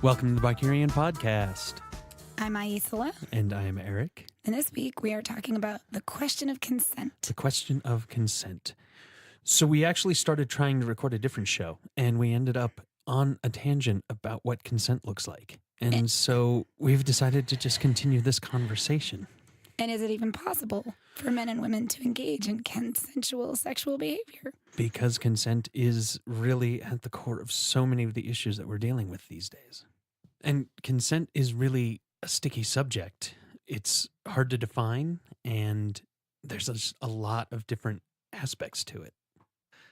Welcome to the Bikerian Podcast. I'm Aisla, And I am Eric. and this week we are talking about the question of consent. The question of consent. So we actually started trying to record a different show, and we ended up on a tangent about what consent looks like. And so we've decided to just continue this conversation. And is it even possible for men and women to engage in consensual sexual behavior? Because consent is really at the core of so many of the issues that we're dealing with these days. And consent is really a sticky subject. It's hard to define, and there's just a lot of different aspects to it.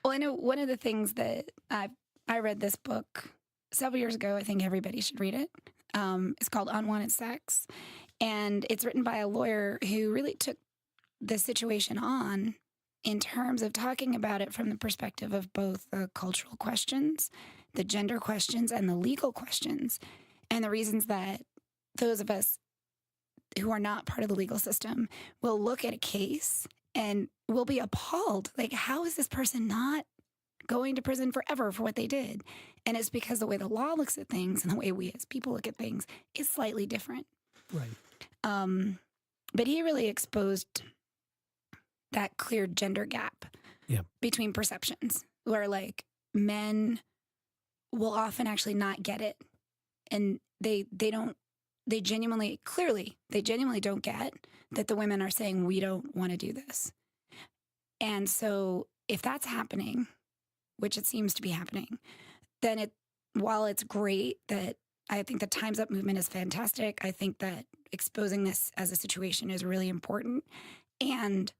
Well, I know one of the things that I read this book several years ago. I think everybody should read it. It's called Unwanted Sex, and it's written by a lawyer who really took the situation on in terms of talking about it from the perspective of both the cultural questions, the gender questions, and the legal questions, and the reasons that those of us who are not part of the legal system will look at a case and will be appalled. Like, how is this person not going to prison forever for what they did? And it's because the way the law looks at things and the way we as people look at things is slightly different. Right. But he really exposed that clear gender gap between perceptions, where like men will often actually not get it, and they genuinely don't get that the women are saying we don't want to do this. And so if that's happening, which it seems to be happening, then while it's great that I think the Time's Up movement is fantastic, I think that exposing this as a situation is really important. And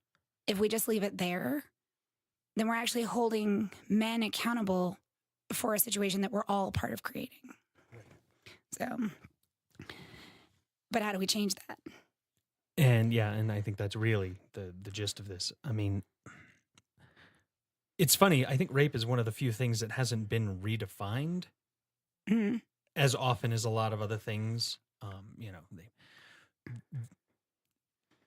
if we just leave it there, then we're actually holding men accountable for a situation that we're all part of creating. So, but how do we change that? And I think that's really the gist of this. I mean, it's funny. I think rape is one of the few things that hasn't been redefined as often as a lot of other things.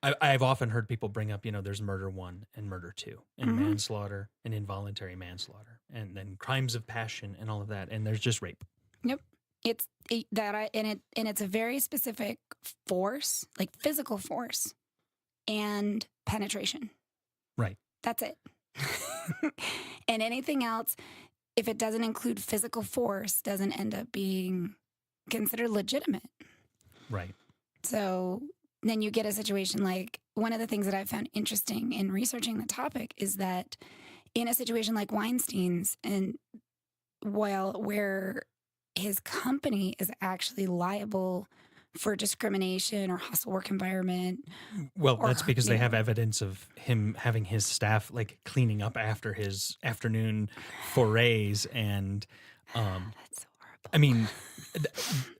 I've often heard people bring up, there's murder 1 and murder 2 and manslaughter and involuntary manslaughter and then crimes of passion and all of that. And there's just rape. Yep. It's a very specific force, like physical force and penetration. Right. That's it. And anything else, if it doesn't include physical force, doesn't end up being considered legitimate. Right. So then you get a situation like, one of the things that I found interesting in researching the topic is that in a situation like Weinstein's, and where his company is actually liable for discrimination or hostile work environment. Well, that's because they have evidence of him having his staff like cleaning up after his afternoon forays, and that's horrible. I mean,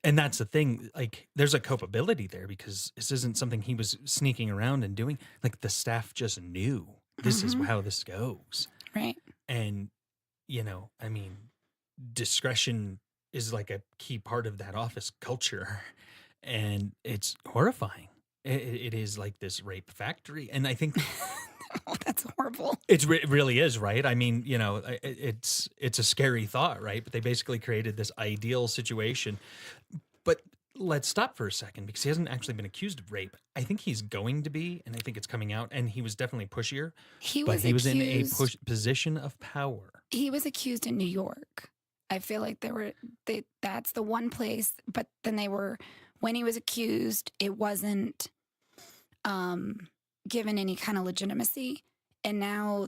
and that's the thing. Like, there's a culpability there because this isn't something he was sneaking around and doing. Like, the staff just knew this is how this goes, right? And I mean, discretion is like a key part of that office culture. And it's horrifying. It is like this rape factory. And I think oh, that's horrible. it really is, right? I mean, it's a scary thought, right? But they basically created this ideal situation. But let's stop for a second, because he hasn't actually been accused of rape. I think he's going to be, and I think it's coming out. And he was definitely pushier. He was in a position of power. He was accused in New York. I feel like that's the one place. But then when he was accused, it wasn't given any kind of legitimacy. And now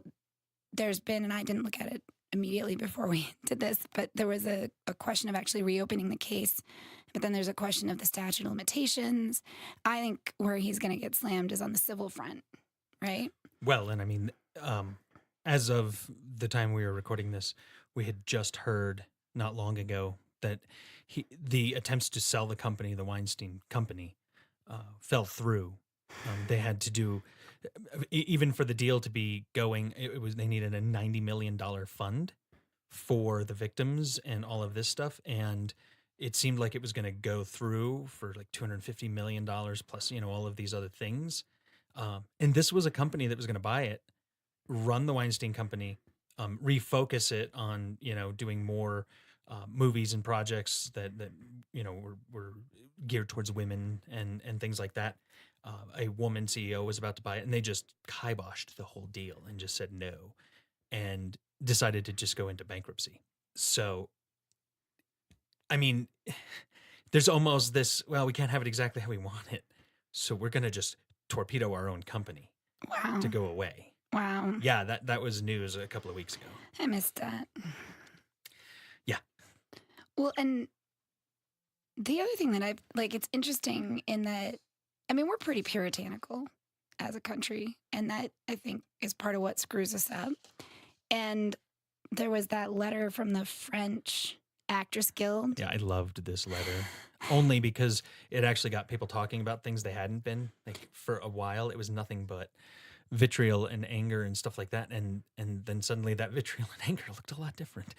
there's been, and I didn't look at it immediately before we did this, but there was a question of actually reopening the case. But then there's a question of the statute of limitations. I think where he's going to get slammed is on the civil front, right? Well, and I mean, as of the time we were recording this, we had just heard not long ago that the attempts to sell the company, the Weinstein Company, fell through. They had to do, even for the deal to be going, they needed a $90 million fund for the victims and all of this stuff, and it seemed like it was going to go through for like $250 million plus, all of these other things. And this was a company that was going to buy it, run the Weinstein Company, refocus it on, doing more movies and projects that were geared towards women and things like that. A woman CEO was about to buy it, and they just kiboshed the whole deal and just said no, and decided to just go into bankruptcy. So, I mean, there's almost this, well, we can't have it exactly how we want it, so we're going to just torpedo our own company Wow. to go away. Wow. Yeah, that was news a couple of weeks ago. I missed that. Yeah. Well, and the other thing that it's interesting in that, I mean, we're pretty puritanical as a country, and that I think is part of what screws us up. And there was that letter from the French Actors Guild. Yeah, I loved this letter only because it actually got people talking about things they hadn't been. Like for a while, it was nothing but vitriol and anger and stuff like that, and then suddenly that vitriol and anger looked a lot different.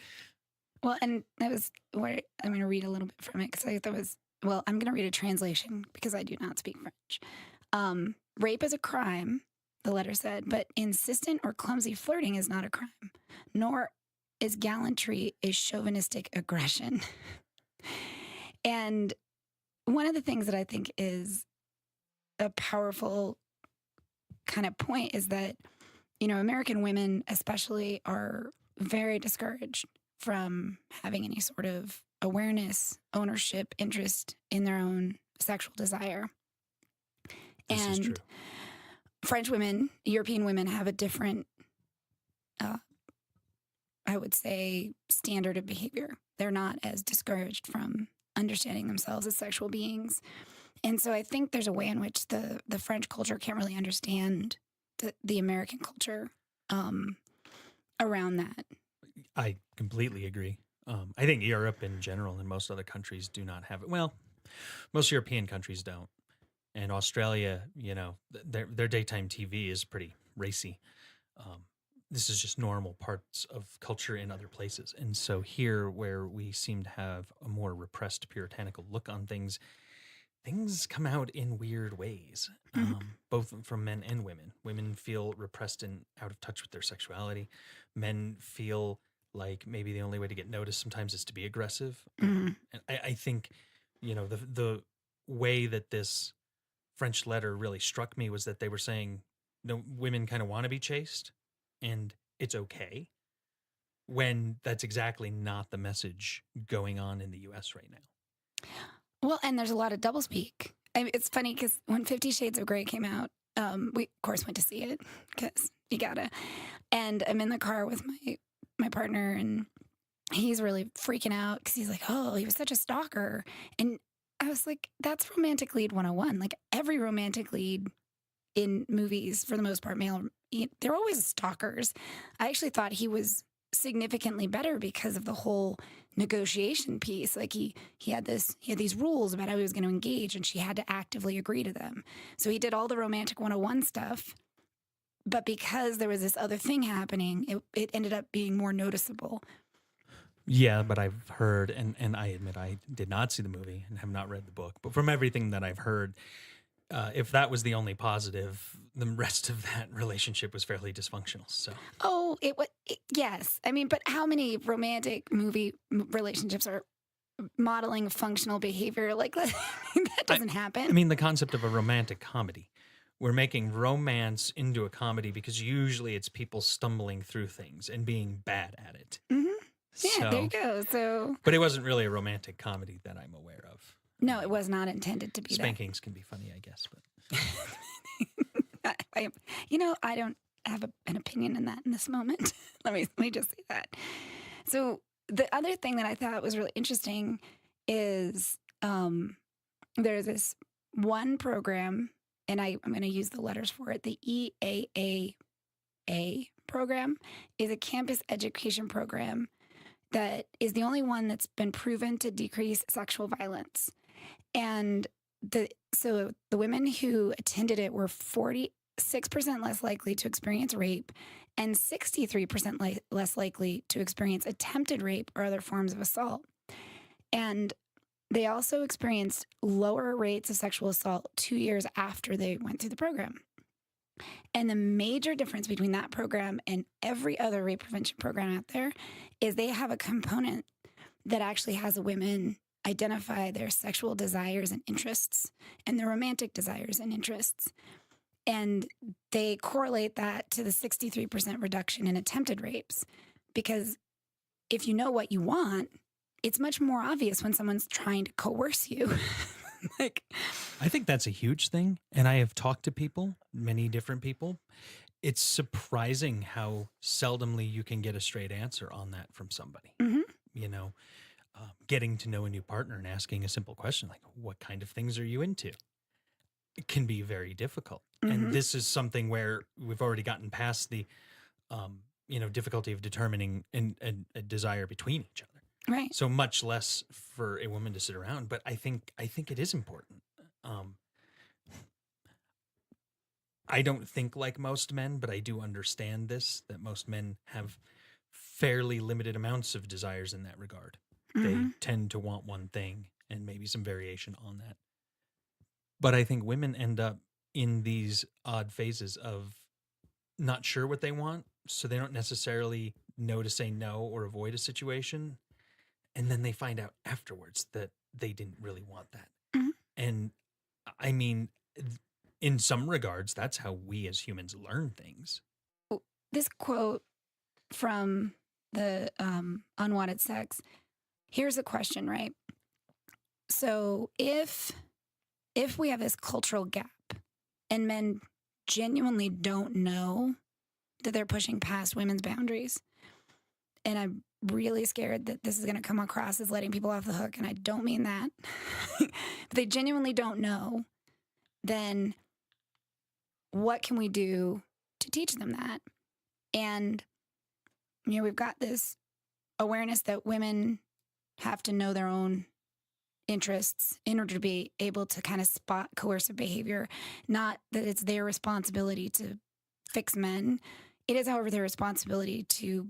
Well, and that was what I'm going to read a little bit from it because I thought it was, well, I'm going to read a translation because I do not speak French. Rape is a crime, the letter said, but insistent or clumsy flirting is not a crime, nor is gallantry a chauvinistic aggression. And one of the things that I think is a powerful kind of point is that, American women especially are very discouraged from having any sort of awareness, ownership, interest in their own sexual desire. This is true. French women, European women have a different, I would say, standard of behavior. They're not as discouraged from understanding themselves as sexual beings. And so I think there's a way in which the French culture can't really understand the American culture around that. I completely agree. I think Europe in general and most other countries do not have it. Well, most European countries don't. And Australia, their daytime TV is pretty racy. This is just normal parts of culture in other places. And so here, where we seem to have a more repressed puritanical look on things come out in weird ways, both from men and women. Women feel repressed and out of touch with their sexuality. Men feel like maybe the only way to get noticed sometimes is to be aggressive. And I think, the way that this French letter really struck me was that they were saying, no, women kind of want to be chaste and it's okay, when that's exactly not the message going on in the US right now. Well, and there's a lot of doublespeak. I mean, it's funny because when 50 Shades of Grey came out, we, of course, went to see it because you gotta. And I'm in the car with my partner, and he's really freaking out because he's like, oh, he was such a stalker. And I was like, that's romantic lead 101. Like every romantic lead in movies, for the most part, male, they're always stalkers. I actually thought he was significantly better because of the whole negotiation piece. Like he had these rules about how he was going to engage, and she had to actively agree to them. So he did all the romantic 101 stuff, but because there was this other thing happening, it ended up being more noticeable. Yeah, but I've heard, and I admit I did not see the movie and have not read the book, but from everything that I've heard, if that was the only positive, the rest of that relationship was fairly dysfunctional. So, yes. I mean, but how many romantic movie relationships are modeling functional behavior like that? That doesn't happen. I mean, the concept of a romantic comedy. We're making romance into a comedy because usually it's people stumbling through things and being bad at it. Mm-hmm. Yeah, there you go. So, but it wasn't really a romantic comedy that I'm aware of. No, it was not intended to be. Spankings can be funny, I guess, but I don't have an opinion in that in this moment. let me just say that. So the other thing that I thought was really interesting is there's this one program, and I'm going to use the letters for it. The EAAA program is a campus education program that is the only one that's been proven to decrease sexual violence. And the women who attended it were 46% less likely to experience rape and 63% less likely to experience attempted rape or other forms of assault. And they also experienced lower rates of sexual assault 2 years after they went through the program. And the major difference between that program and every other rape prevention program out there is they have a component that actually has women identify their sexual desires and interests and their romantic desires and interests. And they correlate that to the 63% reduction in attempted rapes. Because if you know what you want, it's much more obvious when someone's trying to coerce you. Like, I think that's a huge thing. And I have talked to people, many different people. It's surprising how seldomly you can get a straight answer on that from somebody. mhm, You know, getting to know a new partner and asking a simple question like, what kind of things are you into? It can be very difficult. And mhm, this is something where we've already gotten past the, difficulty of determining a desire between each other. right. So much less for a woman to sit around. But I think it is important. Um, I don't think like most men, but I do understand this, that most men have fairly limited amounts of desires in that regard. They Mhm, tend to want one thing and maybe some variation on that. But I think women end up in these odd phases of not sure what they want, so they don't necessarily know to say no or avoid a situation. And then they find out afterwards that they didn't really want that. mhm. And I mean, in some regards, that's how we as humans learn things. This quote from the unwanted sex. Here's a question, right? So if we have this cultural gap and men genuinely don't know that they're pushing past women's boundaries, and I'm really scared that this is going to come across as letting people off the hook, and I don't mean that. If they genuinely don't know, then what can we do to teach them that? And we've got this awareness that women have to know their own interests in order to be able to kind of spot coercive behavior. Not that it's their responsibility to fix men. It is, however, their responsibility to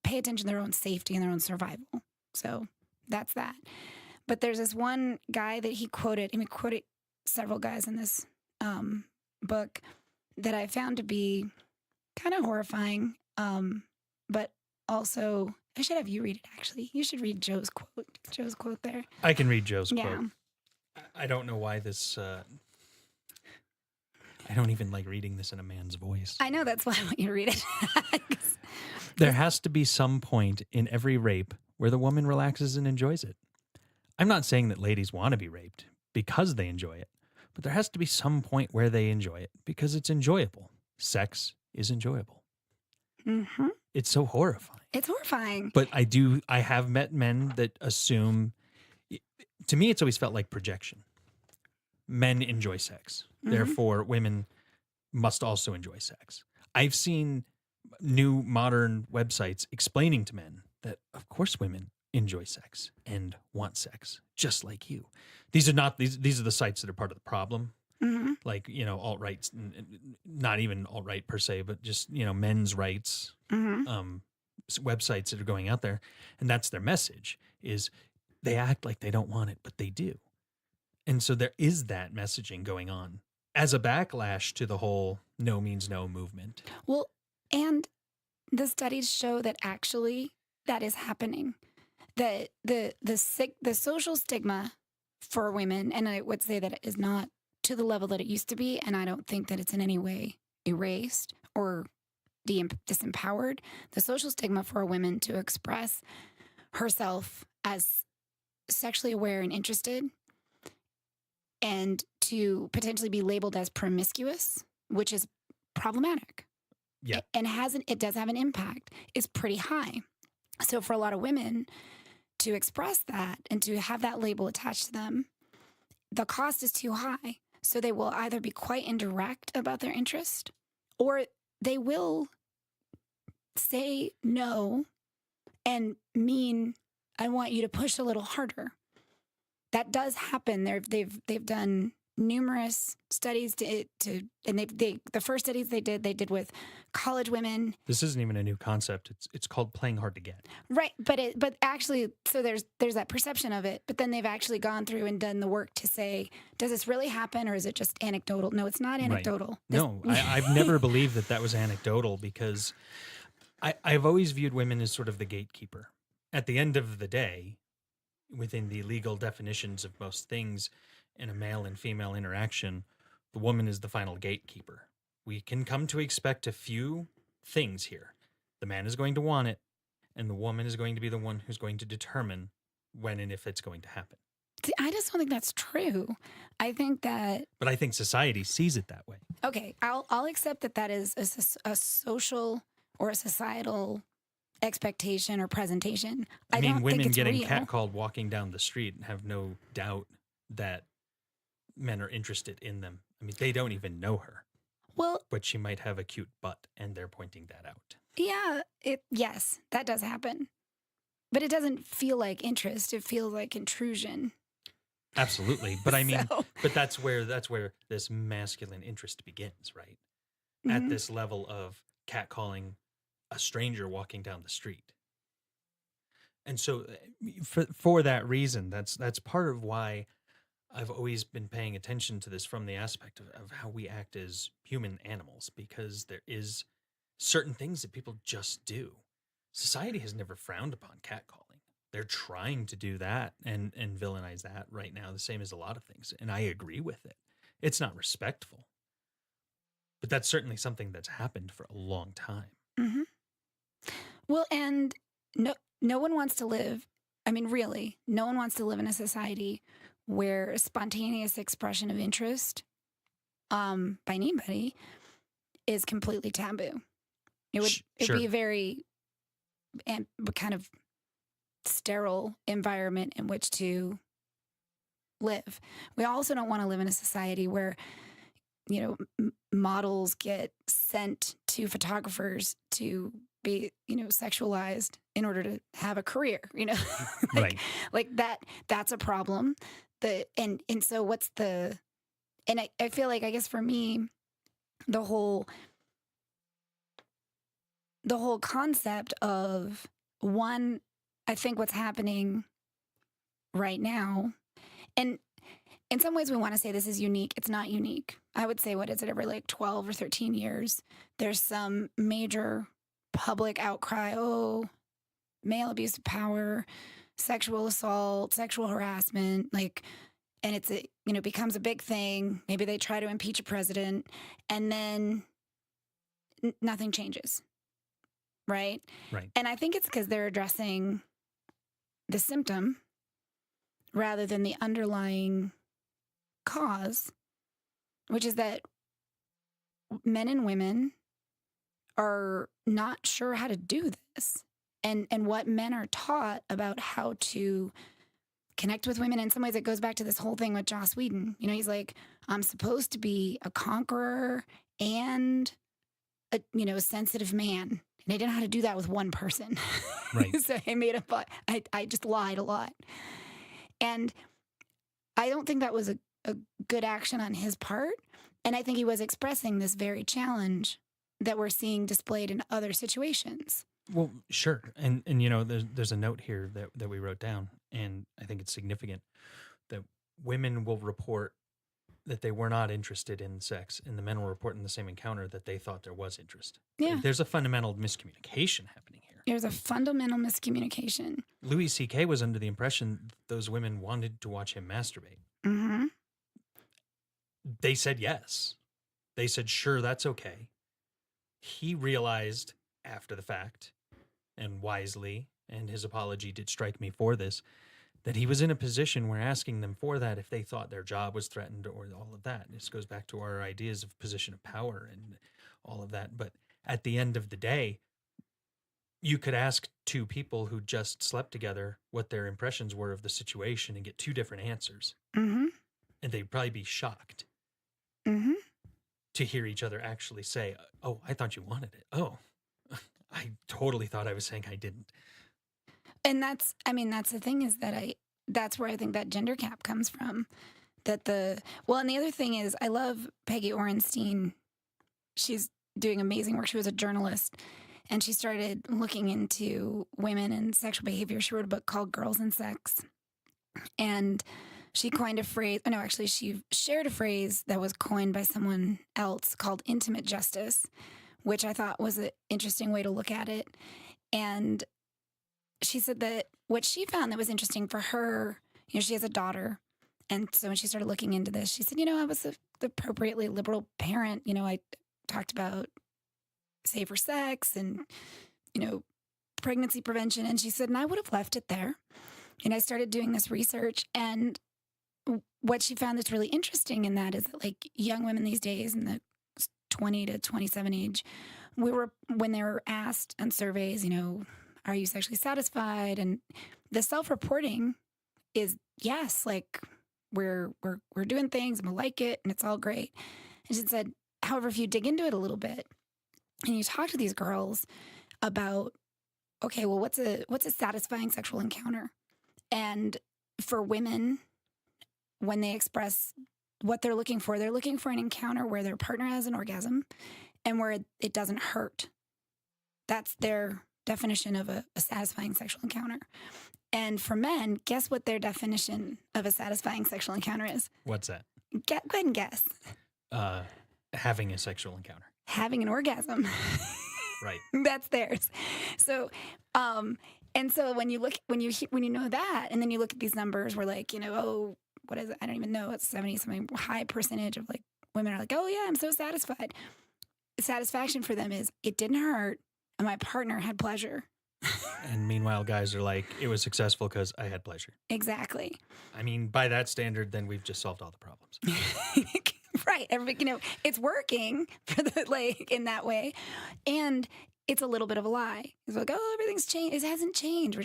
pay attention to their own safety and their own survival. So that's that. But there's this one guy that he quoted, and he quoted several guys in this book that I found to be kind of horrifying, but also I should have you read it, actually. You should read Joe's quote there. I can read Joe's Yeah. quote. I don't know why this. I don't even like reading this in a man's voice. I know, that's why I want you to read it. There has to be some point in every rape where the woman relaxes and enjoys it. I'm not saying that ladies want to be raped because they enjoy it, but there has to be some point where they enjoy it because it's enjoyable. Sex is enjoyable. Mm-hmm. It's so horrifying. It's horrifying. But I have met men that assume, to me, it's always felt like projection. Men enjoy sex. Mhm. Therefore, women must also enjoy sex. I've seen new modern websites explaining to men that, of course, women enjoy sex and want sex just like you. These are not these are the sites that are part of the problem. Mm-hmm. Like, alt-right, not even alt-right per se, but just, men's rights Mm-hmm. Websites that are going out there. And that's their message, is they act like they don't want it, but they do. And so there is that messaging going on as a backlash to the whole no means no movement. Well, and the studies show that actually that is happening. That the social stigma for women, and I would say that it is not to the level that it used to be, and I don't think that it's in any way erased or disempowered. The social stigma for a woman to express herself as sexually aware and interested, and to potentially be labeled as promiscuous, which is problematic. Yeah. And it does have an impact, is pretty high. So for a lot of women to express that and to have that label attached to them, the cost is too high. So they will either be quite indirect about their interest, or they will say no and mean, I want you to push a little harder. That does happen. They've done numerous studies and the first studies they did with college women. This isn't even a new concept. It's called playing hard to get. Right, but actually, so there's that perception of it, but then they've actually gone through and done the work to say, does this really happen, or is it just anecdotal? No, it's not anecdotal. Right. No, I've never believed that was anecdotal, because I've always viewed women as sort of the gatekeeper. at the end of the day, within the legal definitions of most things in a male and female interaction, the woman is the final gatekeeper. We can come to expect a few things here. The man is going to want it, and the woman is going to be the one who's going to determine when and if it's going to happen. See, I just don't think that's true. I think that... But I think society sees it that way. Okay, I'll accept that that is a social or a societal expectation or presentation. I mean, don't women think it's getting real. catcalled walking down the street have no doubt that men are interested in them. I mean, they don't even know her. Well, but she might have a cute butt, and they're pointing that out. Yeah, yes, that does happen. But it doesn't feel like interest. It feels like intrusion. Absolutely. But I mean, but that's where this masculine interest begins, right? At this level of catcalling a stranger walking down the street. And so for that reason, that's part of why I've always been paying attention to this from the aspect of how we act as human animals, because there is certain things that people just do. Society has never frowned upon catcalling. They're trying to do that and villainize that right now, the same as a lot of things. And I agree with it. It's not respectful. But that's certainly something that's happened for a long time. Mm-hmm. Well, and no one wants to live, I mean, really, no one wants to live in a society where spontaneous expression of interest by anybody is completely taboo. It'd be a very kind of sterile environment in which to live. We also don't want to live in a society where, models get sent to photographers to be, sexualized in order to have a career, Right. Like that's a problem. And so what's I feel like, I guess for me, the whole concept of one, I think what's happening right now, and in some ways we want to say this is unique. It's not unique. I would say, what is it, every like 12 or 13 years, there's some major public outcry, male abuse of power, sexual assault, sexual harassment, and it's becomes a big thing. Maybe they try to impeach a president, and then nothing changes. Right? Right. And I think it's because they're addressing the symptom rather than the underlying cause, which is that men and women are not sure how to do this. And what men are taught about how to connect with women. In some ways, it goes back to this whole thing with Joss Whedon. He's like, I'm supposed to be a conqueror and a sensitive man. And I didn't know how to do that with one person. Right. So I just lied a lot. And I don't think that was a good action on his part. And I think he was expressing this very challenge that we're seeing displayed in other situations. Well, sure. And there's a note here that we wrote down, and I think it's significant that women will report that they were not interested in sex, and the men will report in the same encounter that they thought there was interest. Yeah. There's a fundamental miscommunication happening here. There's a fundamental miscommunication. Louis C.K. was under the impression that those women wanted to watch him masturbate. Mm-hmm. They said yes. They said, sure, that's okay. He realized after the fact, and wisely, and his apology did strike me for this, that he was in a position where asking them for that if they thought their job was threatened or all of that. This goes back to our ideas of position of power and all of that. But at the end of the day, you could ask two people who just slept together what their impressions were of the situation and get two different answers. Mm-hmm. And they'd probably be shocked to hear each other actually say, oh, I thought you wanted it. Oh, I totally thought I was saying I didn't. And that's the thing, is that that's where I think that gender gap comes from. And the other thing is, I love Peggy Orenstein. She's doing amazing work. She was a journalist, and she started looking into women and sexual behavior. She wrote a book called Girls and Sex. And she coined a phrase, she shared a phrase that was coined by someone else called intimate justice, which I thought was an interesting way to look at it. And she said that what she found that was interesting for her, she has a daughter. And so when she started looking into this, she said, I was the appropriately liberal parent. I talked about safer sex and, pregnancy prevention. And she said, and I would have left it there. And I started doing this research. And what she found that's really interesting in that is that, like, young women these days in the 20 to 27 age, when they were asked on surveys, are you sexually satisfied? And the self-reporting is yes, like we're doing things and we like it and it's all great. And she said, however, if you dig into it a little bit and you talk to these girls about, okay, well, what's a satisfying sexual encounter? And for women, when they express what they're looking for an encounter where their partner has an orgasm and where it doesn't hurt. That's their definition of a satisfying sexual encounter. And for men, guess what their definition of a satisfying sexual encounter is? What's that? Go ahead and guess. Having a sexual encounter. Having an orgasm. Right. That's theirs. So, and so when you know that, and then you look at these numbers, we're like, what is it? I don't even know. It's 70 something high percentage of like women are like, oh yeah, I'm so satisfied. Satisfaction for them is it didn't hurt and my partner had pleasure. And meanwhile, guys are like, it was successful because I had pleasure. Exactly. I mean, by that standard, then we've just solved all the problems. Right. It's working for in that way. And it's a little bit of a lie. It's like, oh, everything's changed. It hasn't changed.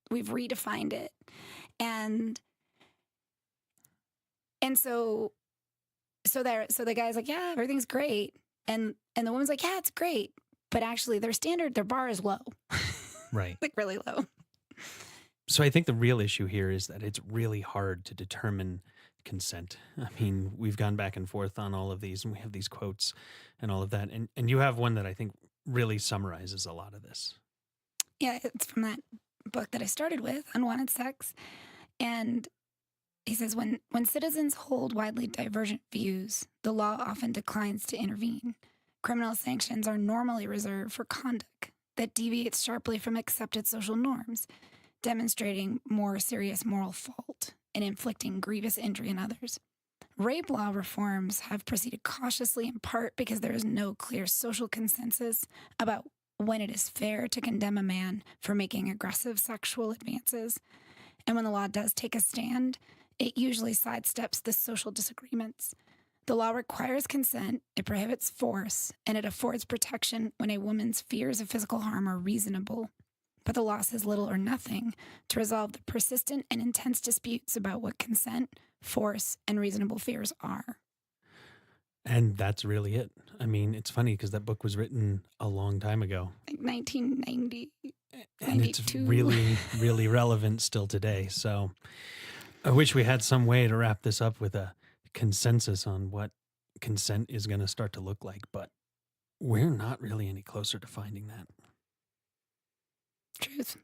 We've redefined it. And so the guy's like, yeah, everything's great. And the woman's like, yeah, it's great. But actually their bar is low. Right. Like really low. So I think the real issue here is that it's really hard to determine consent. I mean, we've gone back and forth on all of these and we have these quotes and all of that. And you have one that I think really summarizes a lot of this. Yeah, it's from that book that I started with, Unwanted Sex. And he says, when citizens hold widely divergent views, the law often declines to intervene. Criminal sanctions are normally reserved for conduct that deviates sharply from accepted social norms, demonstrating more serious moral fault and inflicting grievous injury on others. Rape law reforms have proceeded cautiously in part because there is no clear social consensus about when it is fair to condemn a man for making aggressive sexual advances. And when the law does take a stand, it usually sidesteps the social disagreements. The law requires consent, it prohibits force, and it affords protection when a woman's fears of physical harm are reasonable. But the law says little or nothing to resolve the persistent and intense disputes about what consent, force, and reasonable fears are. And that's really it. I mean, it's funny because that book was written a long time ago. Like 1990. And it's really, really relevant still today. So I wish we had some way to wrap this up with a consensus on what consent is going to start to look like, but we're not really any closer to finding that. Truth.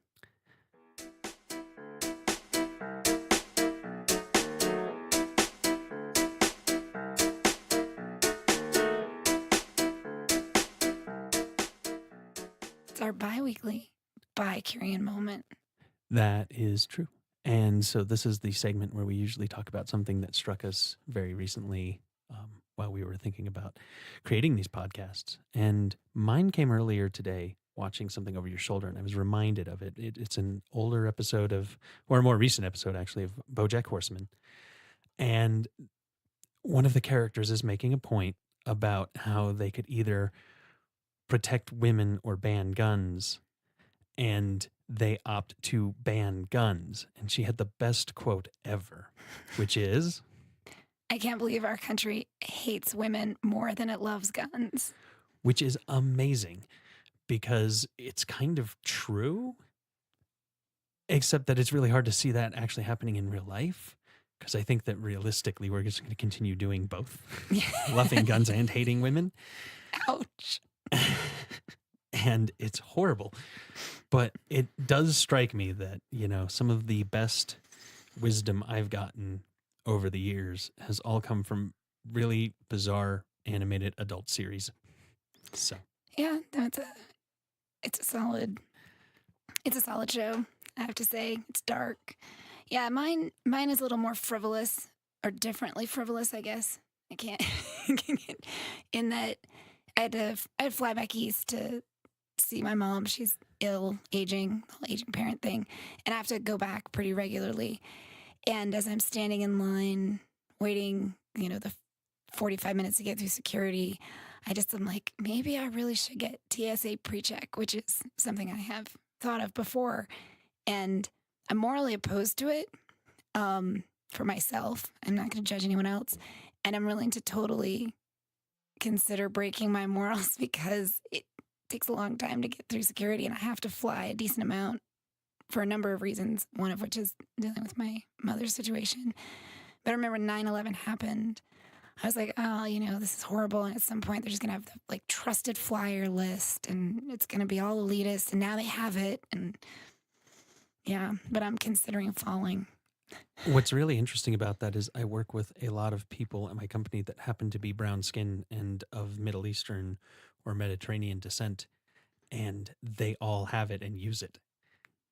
It's our bi-weekly bi-Kyrian moment. That is true. And so this is the segment where we usually talk about something that struck us very recently while we were thinking about creating these podcasts. And mine came earlier today watching something over your shoulder, and I was reminded of it. It's an older episode or a more recent episode actually, of BoJack Horseman. And one of the characters is making a point about how they could either protect women or ban guns, and they opt to ban guns. And she had the best quote ever, which is, I can't believe our country hates women more than it loves guns. Which is amazing because it's kind of true, except that it's really hard to see that actually happening in real life. Because I think that realistically, we're just going to continue doing both, loving guns and hating women. Ouch. And it's horrible. But it does strike me that, some of the best wisdom I've gotten over the years has all come from really bizarre animated adult series. So yeah, it's a solid show. I have to say. It's dark. Yeah, mine is a little more frivolous, or differently frivolous, I guess. I can't in that I had to fly back east to see my mom. She's ill, aging, the whole aging parent thing, and I have to go back pretty regularly. And as I'm standing in line waiting, the 45 minutes to get through security, I'm like, maybe I really should get TSA pre-check, which is something I have thought of before. And I'm morally opposed to it for myself. I'm not going to judge anyone else. And I'm willing to totally consider breaking my morals because it takes a long time to get through security and I have to fly a decent amount for a number of reasons, one of which is dealing with my mother's situation. But I remember when 9/11 happened, I was like, oh, this is horrible. And at some point, they're just going to have the trusted flyer list and it's going to be all elitist. And now they have it. And yeah, but I'm considering falling. What's really interesting about that is I work with a lot of people at my company that happen to be brown skin and of Middle Eastern or Mediterranean descent, and they all have it and use it.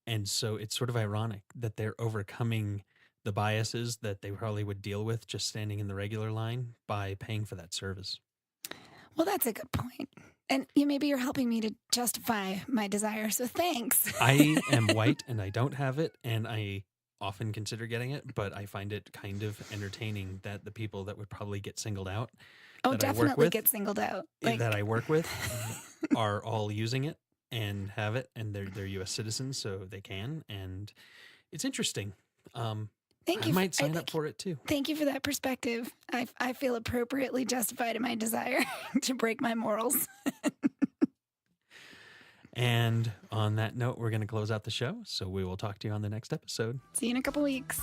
And so it's sort of ironic that they're overcoming the biases that they probably would deal with just standing in the regular line by paying for that service. Well, that's a good point. And maybe you're helping me to justify my desire, so thanks. I am white and I don't have it, and I often consider getting it, but I find it kind of entertaining that the people that would probably get singled out definitely get singled out. That I work with are all using it and have it, and they're U.S. citizens, so they can, and it's interesting. Thank you. I might sign up for it too. Thank you for that perspective. I feel appropriately justified in my desire to break my morals. And on that note, we're going to close out the show, so we will talk to you on the next episode. See you in a couple weeks.